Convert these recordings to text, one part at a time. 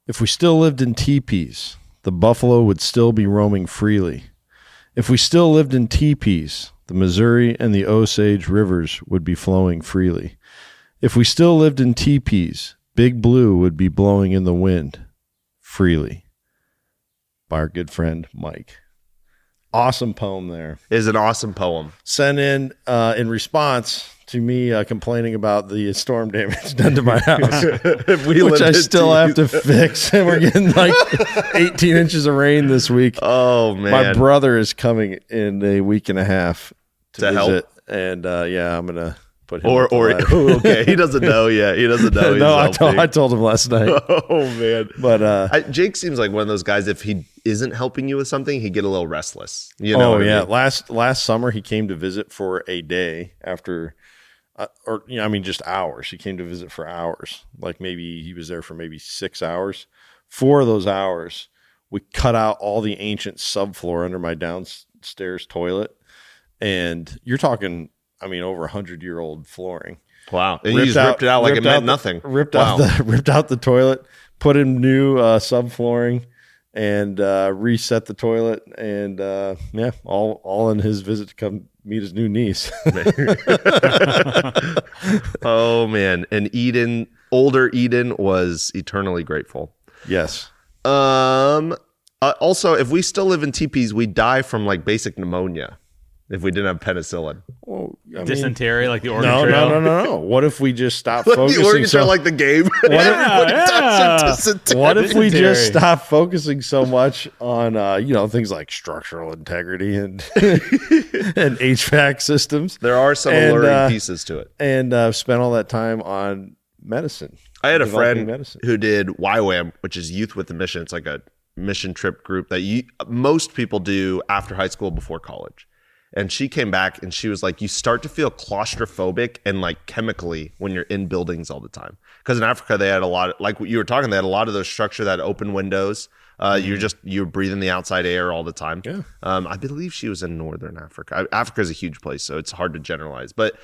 If we still lived in teepees, the buffalo would still be roaming freely. If we still lived in teepees, the Missouri and the Osage rivers would be flowing freely. If we still lived in teepees, Big Blue would be blowing in the wind freely. By our good friend, Mike. Awesome poem there. It is an awesome poem. Sent in response to me complaining about the storm damage done to my house, which I still have to fix. And we're getting like 18 inches of rain this week. Oh, man. My brother is coming in a week and a half to visit. Help? And I'm going to put him okay. He doesn't know yet. He doesn't know. No, I told him last night. Oh, man. But Jake seems like one of those guys, if he isn't helping you with something, he'd get a little restless. You Oh, know what yeah. I mean? Last summer, he came to visit for a day after... just hours. He came to visit for hours. Like maybe he was there for maybe 6 hours. 4 of those hours, we cut out all the ancient subfloor under my downstairs toilet. And you're talking, over 100-year-old flooring. Wow. And you just ripped it out like it meant nothing. Ripped out the toilet, put in new subflooring, and reset the toilet. And all in his visit to come meet his new niece. Oh, man. And older Eden was eternally grateful. Yes. Also, if we still live in teepees, we die from like basic pneumonia if we didn't have penicillin. Well, dysentery, like the Oregon Trail? No. What if we just stop focusing? The Oregon Trail, like the game. What if we just stop focusing so much on things like structural integrity and and HVAC systems? There are some alluring pieces to it, and spent all that time on medicine. I had a friend who did YWAM, which is Youth with a Mission. It's like a mission trip group that most people do after high school, before college. And she came back and she was like, you start to feel claustrophobic and like chemically when you're in buildings all the time. Because in Africa, they had a lot, like what you were talking, they had a lot of those structure that open windows. You're breathing the outside air all the time. Yeah. I believe she was in Northern Africa. Africa is a huge place, so it's hard to generalize. But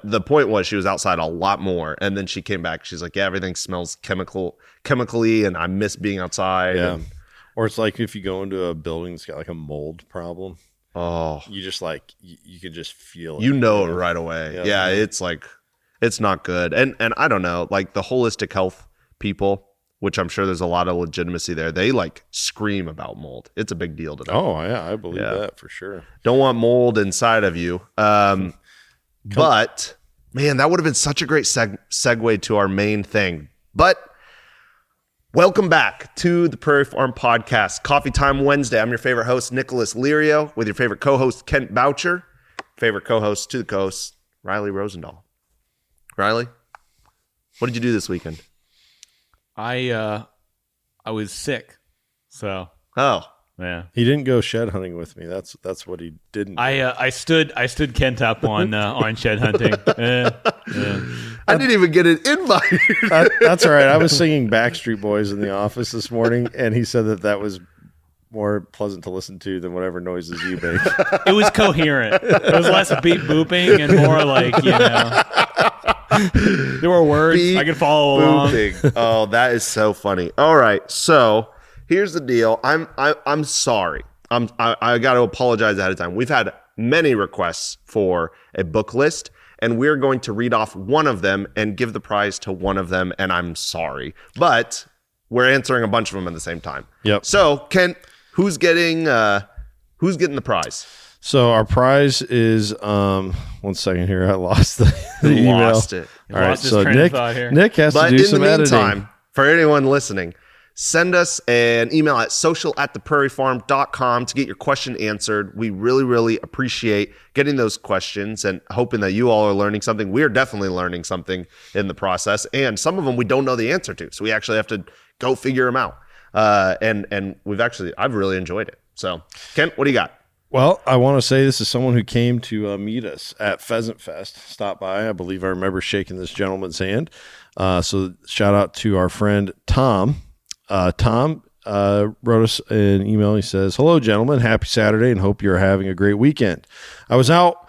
the point was she was outside a lot more. And then she came back. She's like, yeah, everything smells chemically, and I miss being outside. Yeah. Or it's like if you go into a building that's got like a mold problem. Oh, you just like you can just feel it. You know it right away. Yep. Yeah, it's like it's not good. And I don't know, like the holistic health people, which I'm sure there's a lot of legitimacy there. They like scream about mold. It's a big deal to them. Oh yeah, I believe that for sure. Don't want mold inside of you. But man, that would have been such a great segue to our main thing. But welcome back to the Prairie Farm Podcast, Coffee Time Wednesday. I'm your favorite host, Nicholas Lirio, with your favorite co-host, Kent Boucher. Favorite co-host to the coast, Riley Rosendahl. Riley, what did you do this weekend? I was sick, so. Oh. Yeah. He didn't go shed hunting with me. That's what he didn't do. I stood Kent up on shed hunting. I didn't even get an invite. That's all right. I was singing Backstreet Boys in the office this morning, and he said that was more pleasant to listen to than whatever noises you make. It was coherent. It was less beep booping and more like, there were words beep, I could follow along. Oh, that is so funny. All right, so here's the deal. I'm sorry. I got to apologize ahead of time. We've had many requests for a book list, and we're going to read off one of them and give the prize to one of them. And I'm sorry, but we're answering a bunch of them at the same time. Yep. So, Kent, who's getting the prize? So our prize is 1 second here. I lost the email. Lost it. All right. So Nick has to do some editing. But in the meantime, for anyone listening, send us an email at social@theprairiefarm.com to get your question answered. We really, really appreciate getting those questions and hoping that you all are learning something. We are definitely learning something in the process. And some of them we don't know the answer to. So we actually have to go figure them out. And I've really enjoyed it. So, Kent, what do you got? Well, I want to say this is someone who came to meet us at Pheasant Fest. Stopped by. I believe I remember shaking this gentleman's hand. So shout out to our friend Tom. Tom wrote us an email. He says, "Hello, gentlemen. Happy Saturday and hope you're having a great weekend. I was out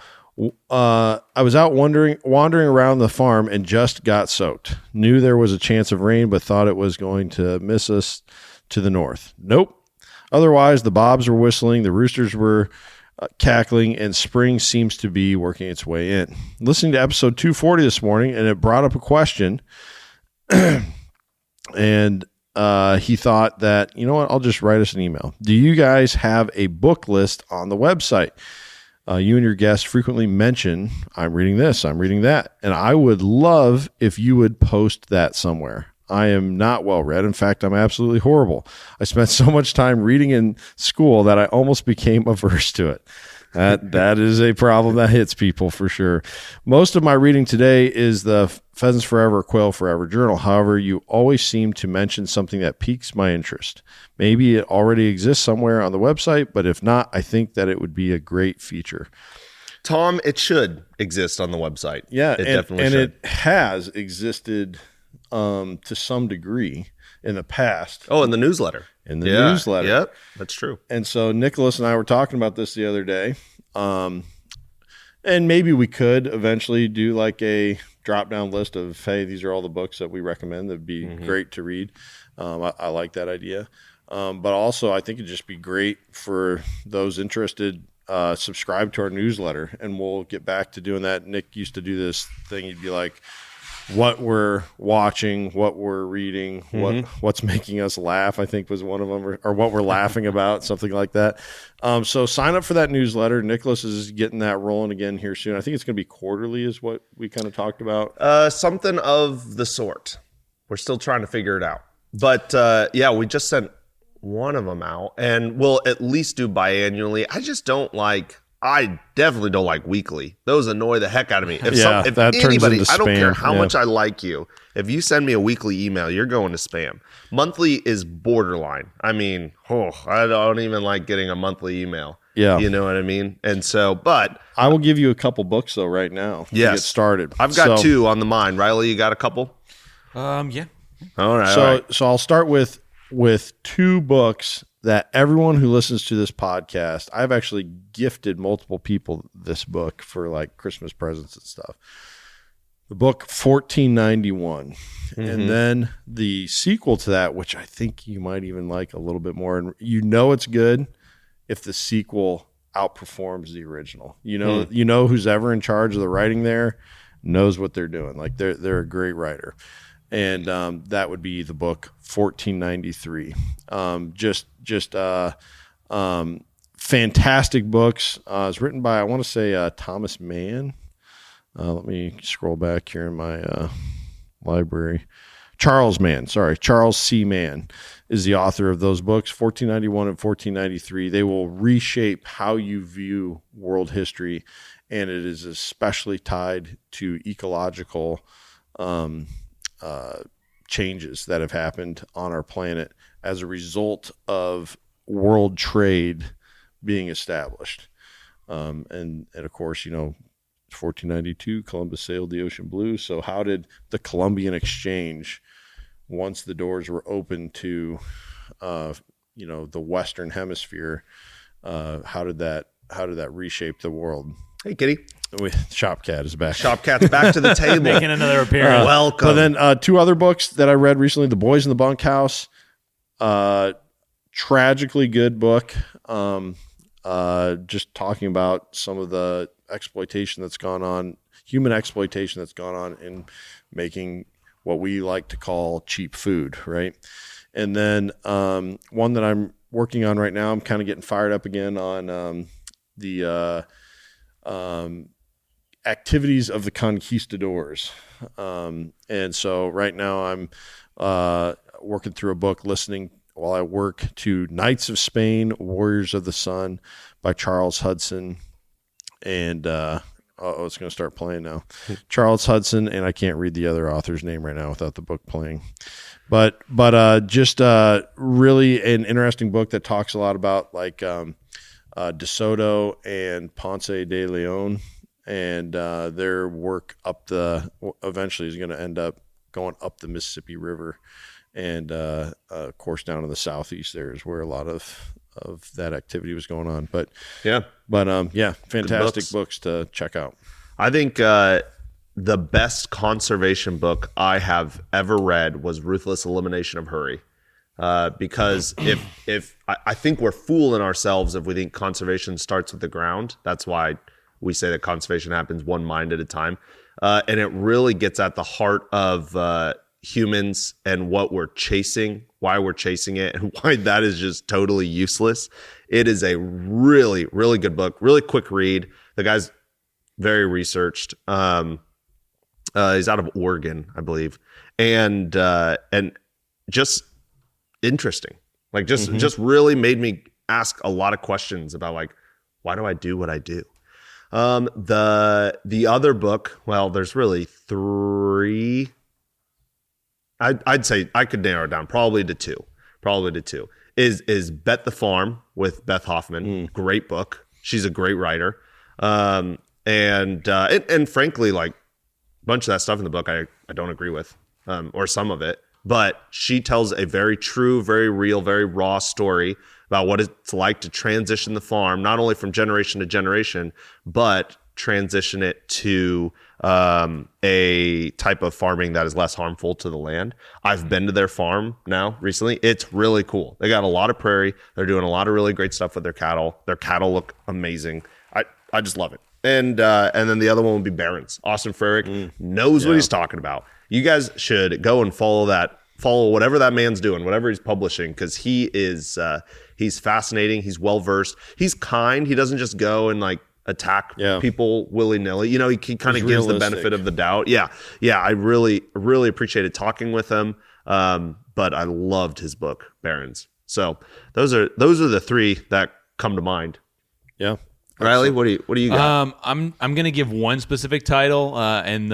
I was out wandering around the farm and just got soaked. Knew there was a chance of rain, but thought it was going to miss us to the north. Nope. Otherwise, the bobs were whistling, the roosters were cackling, and spring seems to be working its way in. Listening to episode 240 this morning, and it brought up a question, and he thought that, you know what, I'll just write us an email. Do you guys have a book list on the website? You and your guests frequently mention, I'm reading this, I'm reading that, and I would love if you would post that somewhere. I am not well read. In fact, I'm absolutely horrible. I spent so much time reading in school that I almost became averse to it. That is a problem that hits people for sure. Most of my reading today is the Pheasants Forever, Quail Forever journal. However, you always seem to mention something that piques my interest. Maybe it already exists somewhere on the website, but if not, I think that it would be a great feature. Tom, it should exist on the website. Yeah, it definitely should. And it has existed to some degree in the past. Oh, in the newsletter. Newsletter. Yep, that's true. And so Nicholas and I were talking about this the other day. And maybe we could eventually do like a drop down list of, hey, these are all the books that we recommend that'd be great to read. I like that idea. But also I think it'd just be great for those interested, subscribe to our newsletter, and we'll get back to doing that. Nick used to do this thing. He'd be like, what we're watching, what we're reading, what's making us laugh, I think was one of them, or what we're laughing about, something like that. So sign up for that newsletter. Nicholas is getting that rolling again here soon. I think it's going to be quarterly is what we kind of talked about. Something of the sort. We're still trying to figure it out. But yeah, we just sent one of them out, and we'll at least do biannually. I definitely don't like weekly. Those annoy the heck out of me. If that turns into spam. I don't care how much I like you. If you send me a weekly email, you're going to spam. Monthly is borderline. I mean, I don't even like getting a monthly email. Yeah. You know what I mean? And so, but I will give you a couple books though right now to get started. I've got two on the mind. Riley, you got a couple? Yeah. All right. So I'll start with two books that everyone who listens to this podcast, I've actually gifted multiple people this book for like Christmas presents and stuff. The book 1491, and then the sequel to that, which I think you might even like a little bit more. And you know it's good if the sequel outperforms the original. You know who's ever in charge of the writing there knows what they're doing. Like they're a great writer. And that would be the book 1493. Just fantastic books. It's written by, I want to say, Thomas Mann. Let me scroll back here in my library. Charles C. Mann is the author of those books, 1491 and 1493. They will reshape how you view world history, and it is especially tied to ecological changes that have happened on our planet as a result of world trade being established. And of course, 1492, Columbus sailed the ocean blue. So how did the Columbian Exchange, once the doors were open to, the Western hemisphere, how did that reshape the world? Hey, kitty. Shopcat is back. Shopcat's back to the table. Making another appearance. Welcome. But then two other books that I read recently, The Boys in the Bunkhouse, tragically good book. Just talking about some of the exploitation that's gone on, human exploitation that's gone on in making what we like to call cheap food, right? And then one that I'm working on right now, I'm kind of getting fired up again on the activities of the conquistadors. And so right now I'm working through a book, listening while I work to Knights of Spain, Warriors of the Sun by Charles Hudson. And it's going to start playing now. Charles Hudson, and I can't read the other author's name right now without the book playing. But just really an interesting book that talks a lot about like De Soto and Ponce de Leon, and their work eventually is going to end up going up the Mississippi River, and of course down in the southeast there is where a lot of that activity was going on. But yeah, fantastic books to check out. I think the best conservation book I have ever read was Ruthless Elimination of Hurry. Because if I think we're fooling ourselves if we think conservation starts with the ground. That's why we say that conservation happens one mind at a time. And it really gets at the heart of humans and what we're chasing, why we're chasing it, and why that is just totally useless. It is a really, really good book, really quick read. The guy's very researched. He's out of Oregon, I believe. And just interesting. Like just really made me ask a lot of questions about like, why do I do what I do? The other book, well, there's really three. I'd say I could narrow it down probably to two. Is Bet the Farm with Beth Hoffman. Great book. She's a great writer. And frankly, like a bunch of that stuff in the book, I don't agree with, or some of it. But she tells a very true, very real, very raw story about what it's like to transition the farm, not only from generation to generation, but transition it to a type of farming that is less harmful to the land. I've been to their farm now recently. It's really cool. They got a lot of prairie. They're doing a lot of really great stuff with their cattle. Their cattle look amazing. I just love it. And then the other one would be Barron's. Austin Frerick knows what he's talking about. You guys should go and follow whatever that man's doing, whatever he's publishing, because he's fascinating. He's well versed. He's kind. He doesn't just go and like attack people willy nilly. You know, he kind of gives the benefit of the doubt. Yeah. I really, really appreciated talking with him. But I loved his book, Barron's. So those are the three that come to mind. Yeah. Riley, what do you got? I'm going to give one specific title and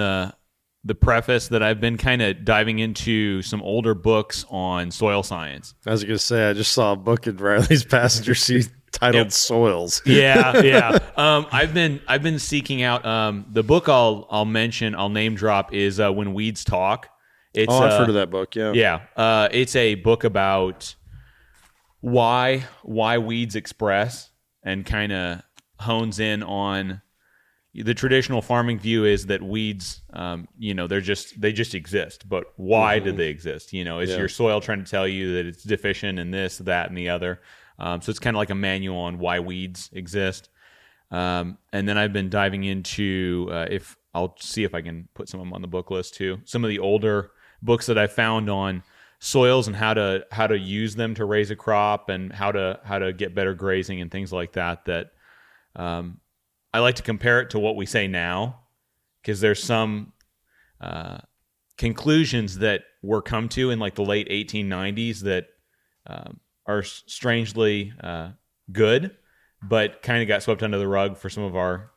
the preface that I've been kind of diving into some older books on soil science. I was going to say, I just saw a book in Riley's passenger seat titled Soils. Yeah. I've been seeking out the book I'll name drop is When Weeds Talk. I've heard of that book. Yeah. It's a book about why weeds express, and kind of hones in on the traditional farming view is that weeds, they just exist. But why do they exist? Is your soil trying to tell you that it's deficient in this, that, and the other? So it's kind of like a manual on why weeds exist. And then I've been diving into I'll see if I can put some of them on the book list too. Some of the older books that I found on soils and how to use them to raise a crop, and how to get better grazing and things like that. I like to compare it to what we say now, because there's some conclusions that were come to in like the late 1890s that are strangely good, but kind of got swept under the rug for some of our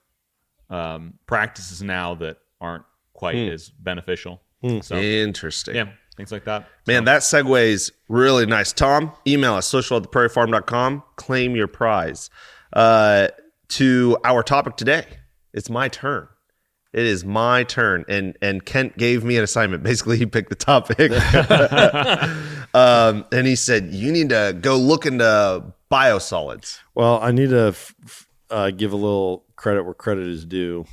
practices now that aren't quite as beneficial. So, interesting. Yeah, things like that. Man, that segues really nice. Tom, email us, social@theprairiefarm.com. Claim your prize. To our topic today. It's my turn. It is my turn. And Kent gave me an assignment. Basically, he picked the topic. And he said, you need to go look into biosolids. Well, I need to give a little credit where credit is due.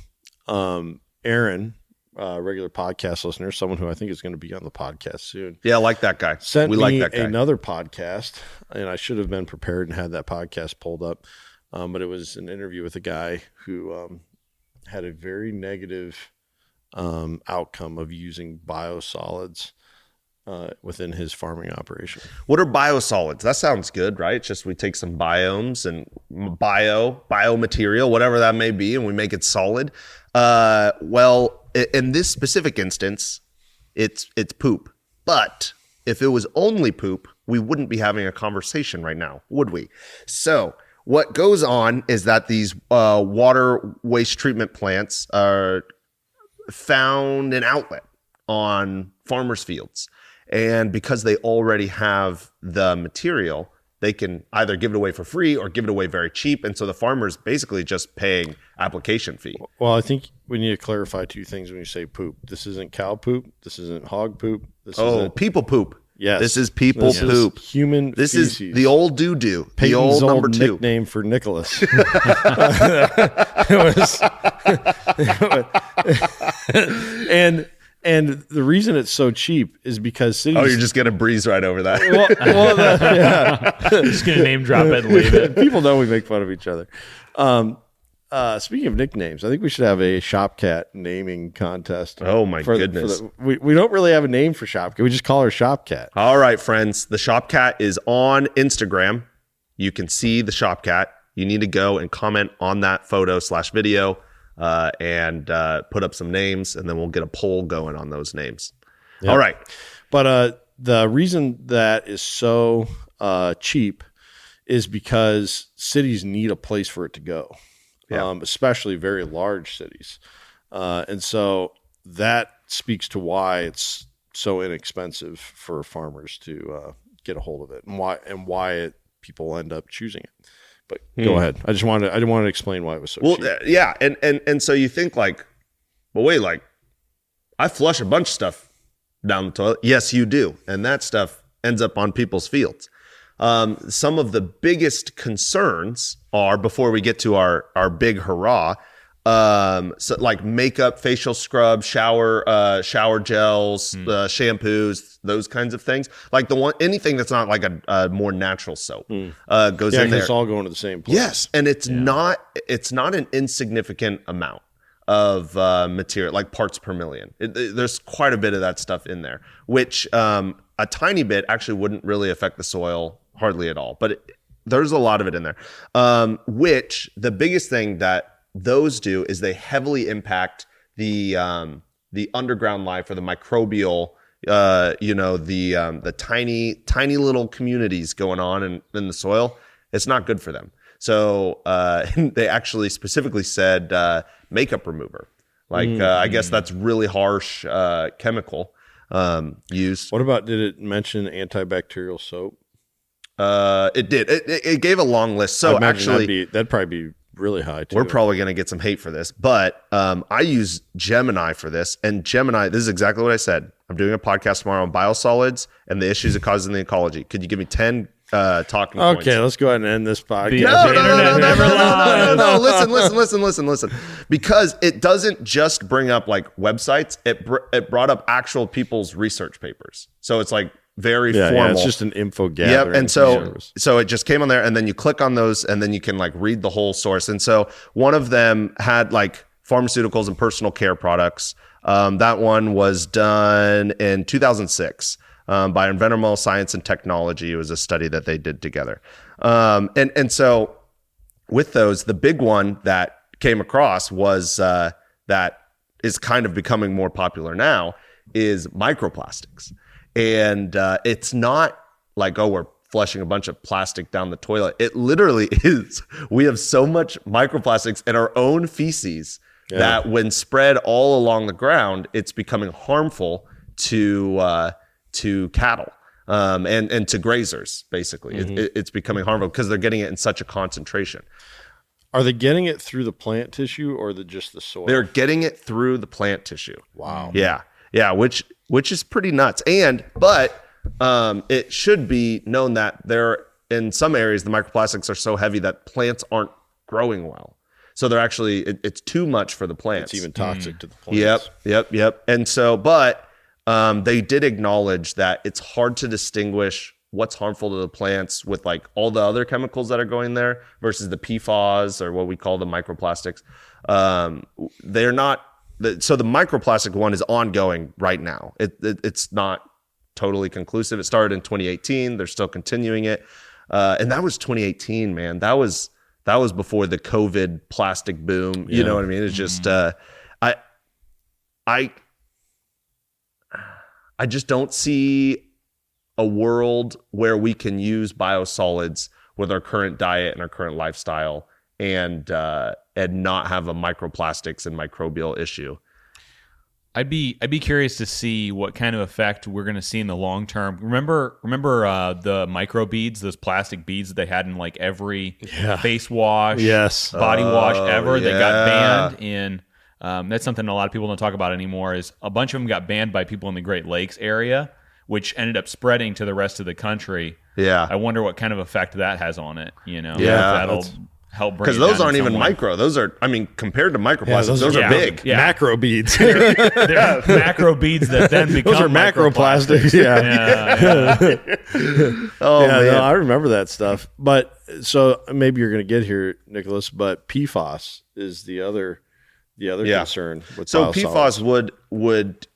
Aaron, regular podcast listener, someone who I think is going to be on the podcast soon. Yeah, I like that guy. Sent me another podcast, and I should have been prepared and had that podcast pulled up. But it was an interview with a guy who had a very negative outcome of using biosolids within his farming operation. What are biosolids? That sounds good, right? It's just we take some biomes and biomaterial, whatever that may be, and we make it solid. Well, in this specific instance, it's poop. But if it was only poop, we wouldn't be having a conversation right now, would we? So what goes on is that these water waste treatment plants are found an outlet on farmers' fields. And because they already have the material, they can either give it away for free or give it away very cheap. And so the farmer's basically just paying application fee. Well, I think we need to clarify two things when you say poop. This isn't cow poop. This isn't hog poop. This isn't people poop. Yes. This is people This is poop. human This feces. is the old doo-doo. The Peyton's old number 2. nickname for Nicholas. and the reason it's so cheap is because cities. Oh, you're just gonna breeze right over that. Just gonna name drop it and leave it. People know we make fun of each other. Speaking of nicknames, I think we should have a Shopcat naming contest. Oh my goodness. We don't really have a name for Shopcat. We just call her Shopcat. All right, friends. The Shopcat is on Instagram. You can see the Shopcat. You need to go and comment on that photo/video and put up some names, and then we'll get a poll going on those names. Yep. All right. But the reason that is so cheap is because cities need a place for it to go. Yeah. Especially very large cities. And so that speaks to why it's so inexpensive for farmers to get a hold of it and why people end up choosing it. But go ahead. I didn't want to explain why it was so cheap. Yeah. And so you think like, well, wait, like I flush a bunch of stuff down the toilet. Yes, you do. And that stuff ends up on people's fields. Some of the biggest concerns are, before we get to our big hurrah, so like makeup, facial scrub, shower gels, shampoos, those kinds of things. Like anything that's not like a more natural soap goes in there. It's all going to the same place. Yes, and it's not an insignificant amount of material, like parts per million. There's quite a bit of that stuff in there, which a tiny bit actually wouldn't really affect the soil hardly at all. But there's a lot of it in there, which the biggest thing that those do is they heavily impact the underground life or the microbial, the tiny little communities going on in the soil. It's not good for them. So they actually specifically said makeup remover. Like I guess that's really harsh chemical used. What about, did it mention antibacterial soap? It did. It gave a long list. So actually, that'd probably be really high too. We're probably going to get some hate for this, but I use Gemini for this. And Gemini, this is exactly what I said. I'm doing a podcast tomorrow on biosolids and the issues it causes in the ecology. Could you give me 10 talking points? Okay, let's go ahead and end this podcast. No. Listen. Because it doesn't just bring up like websites. It brought up actual people's research papers. So it's like very formal. Yeah, it's just an info gathering. Yep. And so it just came on there, and then you click on those, and then you can like read the whole source. And so one of them had like pharmaceuticals and personal care products. That one was done in 2006 by Environmental Science and Technology. It was a study that they did together. And so with those, the big one that came across was that is kind of becoming more popular now is microplastics. And it's not like, oh, we're flushing a bunch of plastic down the toilet. It literally is. We have so much microplastics in our own feces that when spread all along the ground, it's becoming harmful to cattle and to grazers, basically. It's becoming harmful because they're getting it in such a concentration. Are they getting it through the plant tissue or just the soil? They're getting it through the plant tissue. Wow. Yeah, which is pretty nuts. But it should be known that in some areas the microplastics are so heavy that plants aren't growing well. So they're actually it's too much for the plants. It's even toxic to the plants. Yep. And so, but they did acknowledge that it's hard to distinguish what's harmful to the plants with like all the other chemicals that are going there versus the PFAS or what we call the microplastics. They're not. So the microplastic one is ongoing right now. It's not totally conclusive. It started in 2018. They're still continuing it, and that was 2018. Man, that was before the COVID plastic boom. You know what I mean? It's just I just don't see a world where we can use biosolids with our current diet and our current lifestyle and not have a microplastics and microbial issue. I'd be curious to see what kind of effect we're going to see in the long term. Remember the micro beads, those plastic beads that they had in like every face wash, body wash ever. They got banned in. That's something a lot of people don't talk about anymore. Is a bunch of them got banned by people in the Great Lakes area, which ended up spreading to the rest of the country. Yeah. I wonder what kind of effect that has on it, Yeah. if that'll help bring it because those down aren't in even some way. micro. Those are, I mean, compared to microplastics, those are big. Yeah. Macro beads. They're macro beads that then become Those are macroplastics. Oh Yeah, man. no, I remember that stuff. But so maybe you're going to get here, Nicholas. But PFAS is the other concern with So biosolids. PFAS would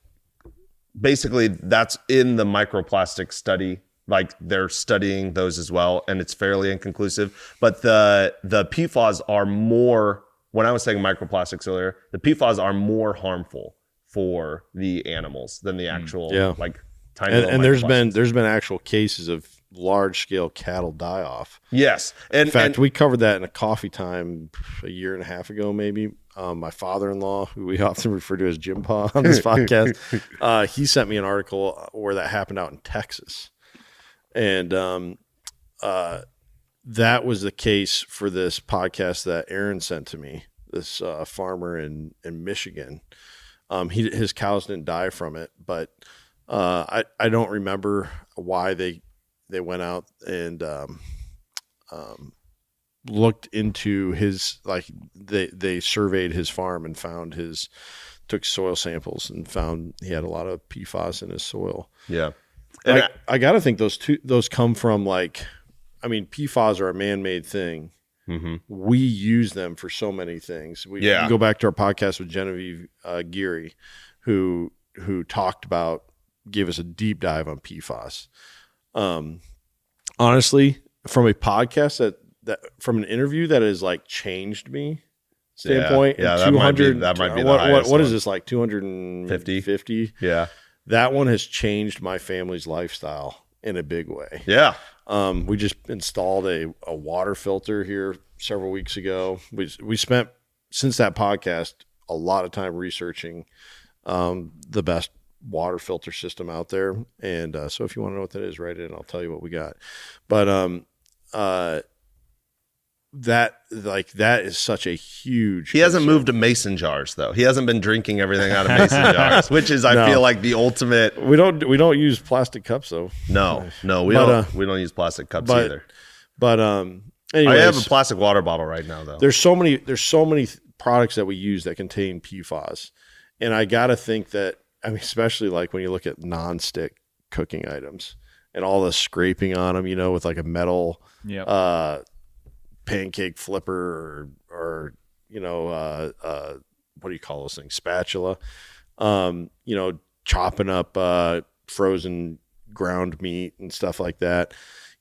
basically, that's in the microplastic study. Like they're studying those as well, and it's fairly inconclusive. But the PFAS are more. When I was saying microplastics earlier, the PFAS are more harmful for the animals than the actual like tiny. And little there's been actual cases of large scale cattle die off. yes, and In fact, we covered that in a coffee time a year and a half ago, maybe. My father-in-law, who we often refer to as Jim Pa on this podcast, he sent me an article where that happened out in Texas. And that was the case for this podcast that Aaron sent to me, this farmer in Michigan. His cows didn't die from it, but I don't remember why they went out and looked into his, like they surveyed his farm and took soil samples and found he had a lot of PFAS in his soil. yeah. And I got to think those come from PFAS are a man-made thing. Mm-hmm. We use them for so many things. We can go back to our podcast with Genevieve Geary, who gave us a deep dive on PFAS. Honestly, from a podcast that from an interview that has like changed me standpoint, yeah, and 200, that might be the highest what is one. this, like 250? Yeah. That one has changed my family's lifestyle in a big way. Yeah. We just installed a water filter here several weeks ago. We spent, since that podcast, a lot of time researching the best water filter system out there. And so if you want to know what that is, write it in. I'll tell you what we got. But that is such a huge. He hasn't moved to mason jars though. He hasn't been drinking everything out of mason jars, which is I feel like the ultimate. We don't use plastic cups though. No, we don't use plastic cups either. But anyways, I have a plastic water bottle right now though. There's so many products that we use that contain PFAS, and I gotta think that, I mean, especially like when you look at non-stick cooking items and all the scraping on them, with like a metal pancake flipper or what do you call those things? Spatula. Chopping up frozen ground meat and stuff like that.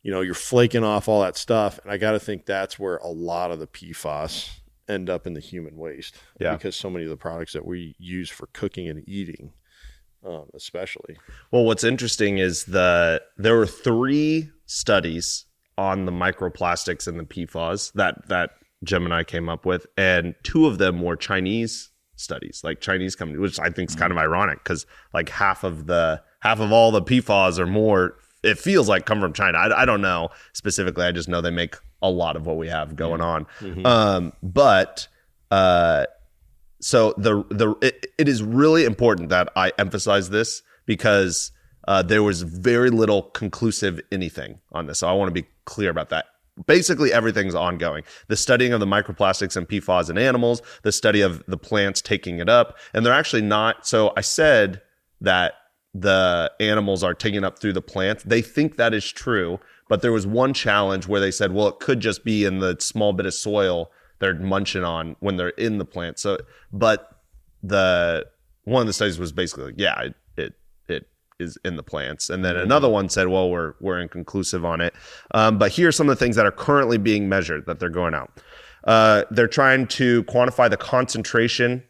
You're flaking off all that stuff, and I got to think that's where a lot of the PFAS end up in the human waste. Yeah. Because so many of the products that we use for cooking and eating, especially. Well, what's interesting is there were 3 studies on the microplastics and the PFAS that Jim and I came up with, and 2 of them were Chinese studies, like Chinese companies, which I think is kind of ironic because like half of all the PFAS or more, it feels like, come from China. I don't know specifically. I just know they make a lot of what we have going on. Mm-hmm. So it is really important that I emphasize this because there was very little conclusive anything on this. So I want to be clear about that. Basically, everything's ongoing. The studying of the microplastics and PFAS in animals, the study of the plants taking it up, and they're actually not. So I said that the animals are taking it up through the plants. They think that is true, but there was one challenge where they said, well, it could just be in the small bit of soil they're munching on when they're in the plant. So, but one of the studies was basically like, yeah, it is in the plants. And then another one said, well, we're inconclusive on it. But here are some of the things that are currently being measured that they're going out. They're trying to quantify the concentration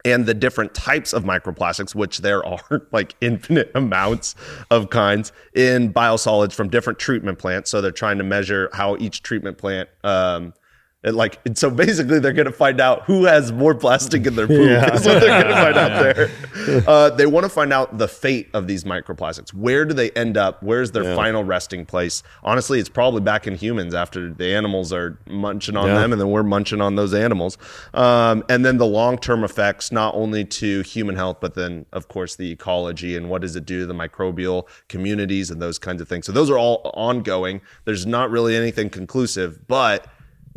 and the different types of microplastics, which there are like infinite amounts of kinds in biosolids from different treatment plants. So they're trying to measure how each treatment plant And so basically they're going to find out who has more plastic in their poop. Is what they're going to find out there. They want to find out the fate of these microplastics. Where do they end up? Where's their final resting place? Honestly, it's probably back in humans after the animals are munching on them and then we're munching on those animals. And then the long-term effects, not only to human health, but then of course the ecology and what does it do to the microbial communities and those kinds of things. So those are all ongoing. There's not really anything conclusive, but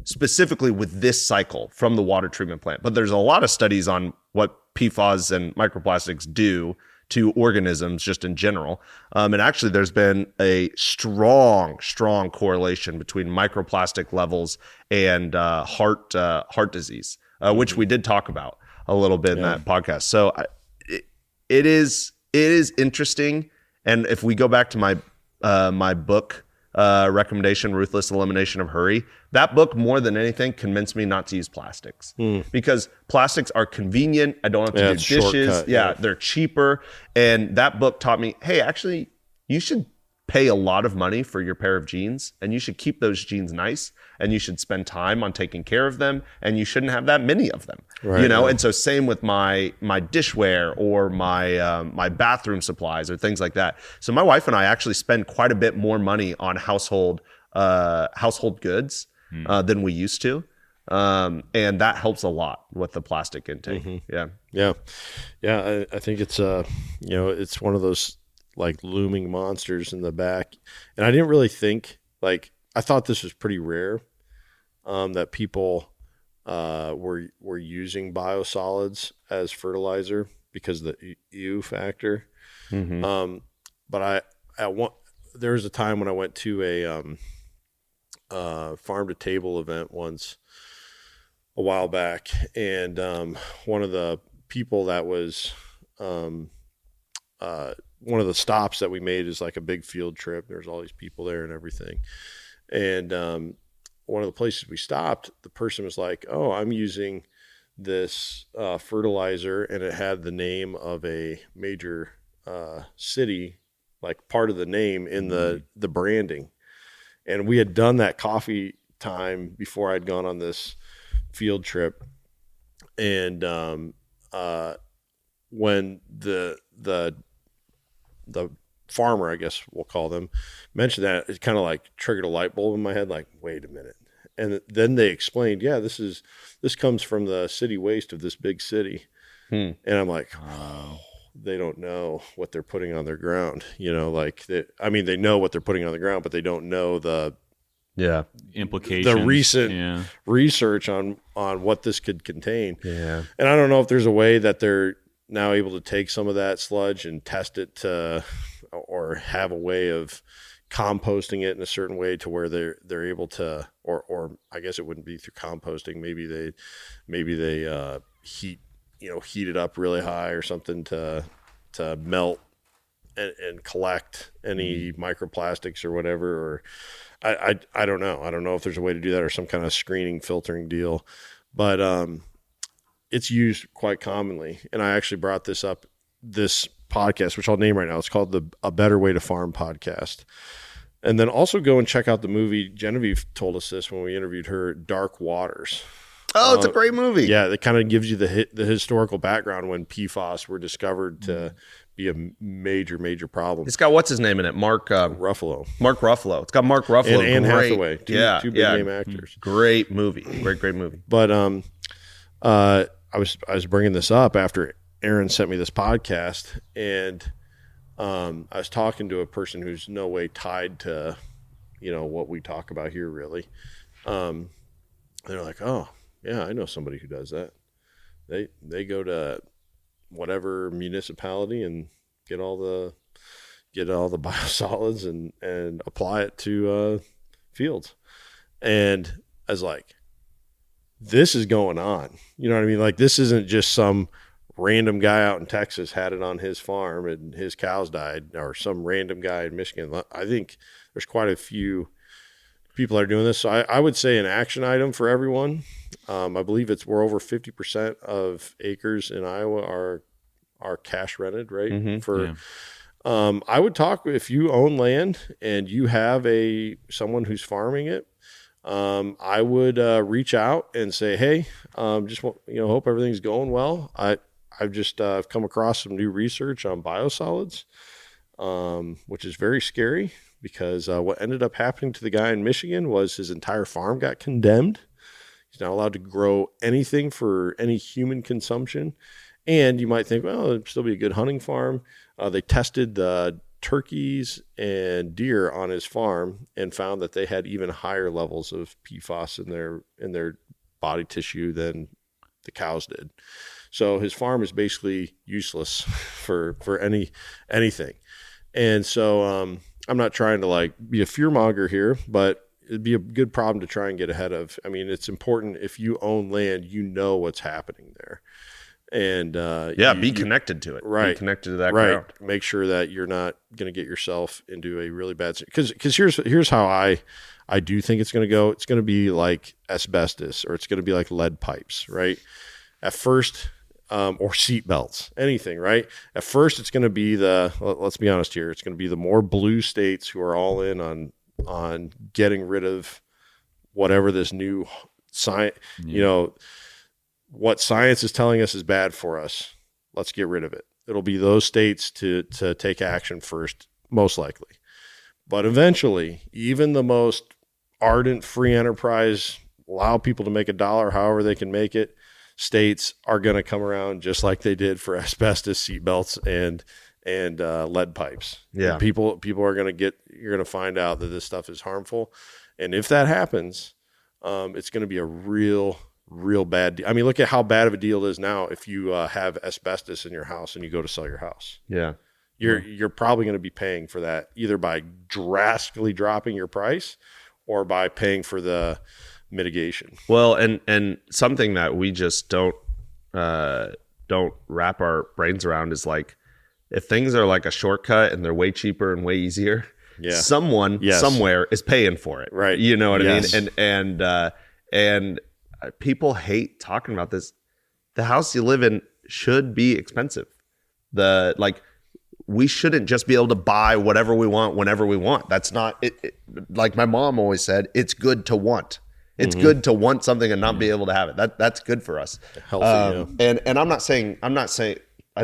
specifically with this cycle from the water treatment plant. But there's a lot of studies on what PFAS and microplastics do to organisms just in general. And actually there's been a strong correlation between microplastic levels and heart disease, which we did talk about a little bit in that podcast. So it is interesting. And if we go back to my book recommendation, Ruthless Elimination of Hurry, that book more than anything convinced me not to use plastics because plastics are convenient. I don't have to do dishes. They're cheaper. And that book taught me, hey, actually, you should pay a lot of money for your pair of jeans and you should keep those jeans nice and you should spend time on taking care of them and you shouldn't have that many of them, And so same with my dishware or my bathroom supplies or things like that. So my wife and I actually spend quite a bit more money on household goods than we used to. And that helps a lot with the plastic intake. Yeah. I think it's it's one of those like looming monsters in the back. And I didn't really think, like, I thought this was pretty rare, that people were using biosolids as fertilizer because of the EU factor. But there was a time when I went to a farm to table event once a while back, and one of the people that was one of the stops that we made is like a big field trip. There's all these people there and everything. And one of the places we stopped, the person was like, oh, I'm using this fertilizer, and it had the name of a major city, like part of the name in the branding. And we had done that coffee time before I'd gone on this field trip. And when the farmer, I guess we'll call them, mentioned that, it kind of like triggered a light bulb in my head, like, wait a minute. And then they explained, this comes from the city waste of this big city. And I'm like, oh, they don't know what they're putting on their ground. They know what they're putting on the ground, but they don't know the implications, the recent research on what this could contain. And I don't know if there's a way that they're now able to take some of that sludge and test it or have a way of composting it in a certain way to where they're able to, or I guess it wouldn't be through composting. Maybe they heat it up really high or something to melt and collect any microplastics or whatever. Or I don't know. I don't know if there's a way to do that or some kind of screening, filtering deal, but it's used quite commonly. And I actually brought this up, this podcast, which I'll name right now. It's called A Better Way to Farm podcast. And then also go and check out the movie. Genevieve told us this when we interviewed her, Dark Waters. Oh, it's a great movie. Yeah, it kind of gives you the historical background when PFAS were discovered to be a major, major problem. It's got what's his name in it? Mark Ruffalo. Mark Ruffalo. It's got Mark Ruffalo and Anne Hathaway. Two big name actors. Great movie. Great movie. But I was bringing this up after Aaron sent me this podcast, and I was talking to a person who's no way tied to, what we talk about here really. They're like, oh yeah, I know somebody who does that. They go to whatever municipality and get all the biosolids and apply it to fields. And I was like, this is going on. You know what I mean? Like, this isn't just some random guy out in Texas had it on his farm and his cows died, or some random guy in Michigan. I think there's quite a few people that are doing this. So I would say an action item for everyone. I believe we're over 50% of acres in Iowa are cash rented, right? I would talk, if you own land and you have someone who's farming it, I would reach out and say, hey, hope everything's going well. I've just come across some new research on biosolids, which is very scary because what ended up happening to the guy in Michigan was his entire farm got condemned. He's not allowed to grow anything for any human consumption. And you might think, well, it'd still be a good hunting farm. They tested the turkeys and deer on his farm and found that they had even higher levels of PFAS in their body tissue than the cows did. So his farm is basically useless for anything. And so I'm not trying to be a fearmonger here, but it'd be a good problem to try and get ahead of. I mean, it's important if you own land, you know what's happening there. And be connected to it. Right. Be connected to that right. ground. Make sure that you're not going to get yourself into a really bad situation. Because here's how I do think it's going to go. It's going to be like asbestos, or it's going to be like lead pipes, right? At first, or seat belts, anything, right? At first, it's going to be let's be honest here, it's going to be the more blue states who are all in on getting rid of whatever this new science, what science is telling us is bad for us. Let's get rid of it. It'll be those states to take action first, most likely. But eventually, even the most ardent free enterprise, allow people to make $1 however they can make it, states are going to come around just like they did for asbestos seatbelts and lead pipes. Yeah. And people are going to you're going to find out that this stuff is harmful. And if that happens, it's going to be a real bad deal. I mean, look at how bad of a deal it is now if you have asbestos in your house and you go to sell your house. Yeah. You're probably going to be paying for that either by drastically dropping your price or by paying for the mitigation. Well, and something that we just don't wrap our brains around is if things are like a shortcut and they're way cheaper and way easier, someone somewhere is paying for it. Right. You know what I mean? And people hate talking about this. The house you live in should be expensive. We shouldn't just be able to buy whatever we want whenever we want. That's not it. Like my mom always said, it's good to want. It's good to want something and not be able to have it. That's good for us. Healthy, And I'm not saying, I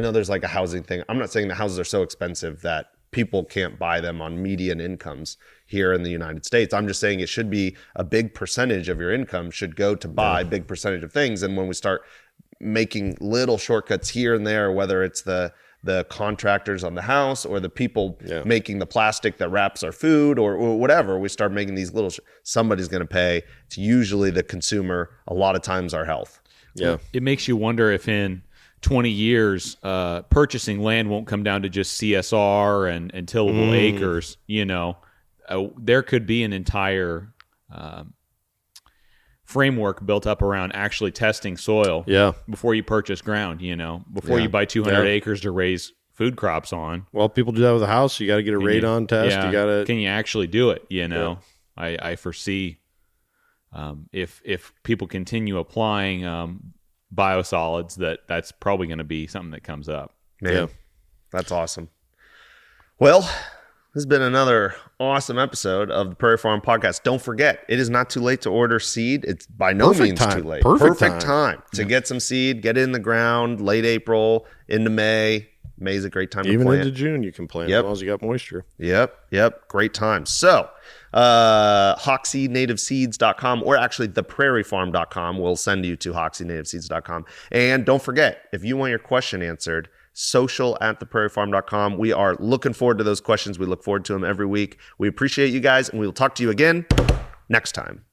know there's a housing thing. I'm not saying the houses are so expensive that people can't buy them on median incomes here in the United States. I'm just saying it should be a big percentage of your income should go to buy a big percentage of things. And when we start making little shortcuts here and there, whether it's the contractors on the house or the people making the plastic that wraps our food or whatever, we start making these little, somebody's going to pay. It's usually the consumer, a lot of times our health. Yeah. It makes you wonder if in 20 years, purchasing land won't come down to just CSR and tillable acres. There could be an entire framework built up around actually testing soil before you purchase ground, before you buy 200 acres to raise food crops on. Well, people do that with a house. You got to get a radon test. Yeah, you got to. Can you actually do it? I foresee if people continue applying biosolids, that's probably going to be something that comes up. Man, that's awesome. Well, this has been another awesome episode of the Prairie Farm Podcast. Don't forget, it is not too late to order seed. It's by no means too late. Perfect time to get some seed, get it in the ground, late April into May. May is a great time to plant. Even into June you can plant as long as you got moisture. Yep. Great time. So, HoxieNativeSeeds.com or actually theprairiefarm.com will send you to HoxieNativeSeeds.com. And don't forget, if you want your question answered, social@theprairiefarm.com. We are looking forward to those questions. We look forward to them every week. We appreciate you guys, and we will talk to you again next time.